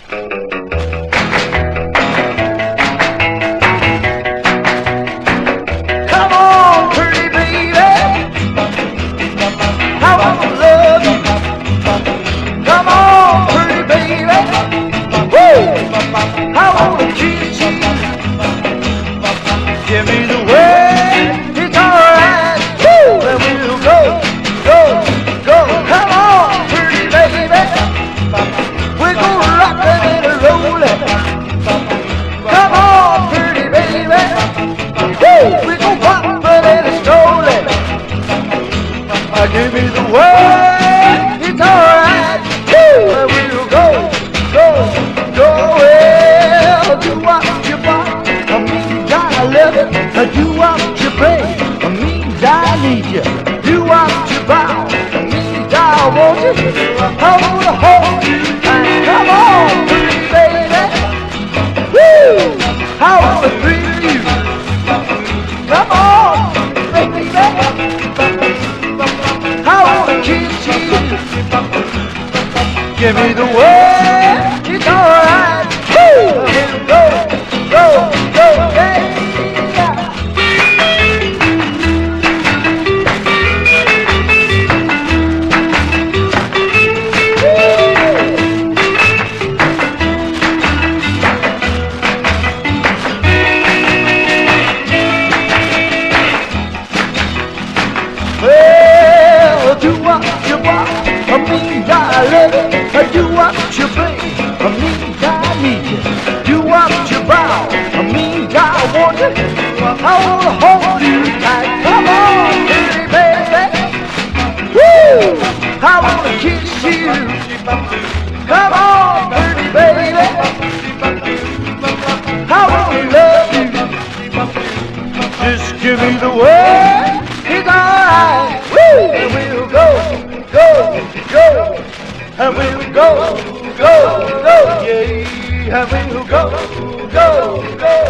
Come on, pretty baby, I wanna love you. Come on, pretty baby, woo, I wanna kiss you. Give me the word, it's alright, woo, and we'll go, go, go. Come on, pretty baby, we're gonna rock it and roll it. Come on, pretty baby, woo, we gon' pop it and stroll it. Give me the word, it's alright, woo, and we'll go, go, go. Well, do what you want, I mean I love it. Do what you pray, I mean I need you. Do what you vow, I mean I want you. I wanna hold you tight. Come on, pretty baby, woo, I wanna thrill you. Come on, baby, I wanna kiss you. Give me the word, it's alright. Woo! Go, go, go, hey! Well, do what you want, I mean I love it. Do what you bring, I mean I need you. Do what you vow, I mean I want you. I wanna hold you tight. Come on, pretty baby, woo, I wanna kiss you. Come on, pretty baby, I wanna love you. Just give me the word, it's alright, woo, and we'll go, go, go, and we'll go, go, go, yeah, and we'll go, go, go.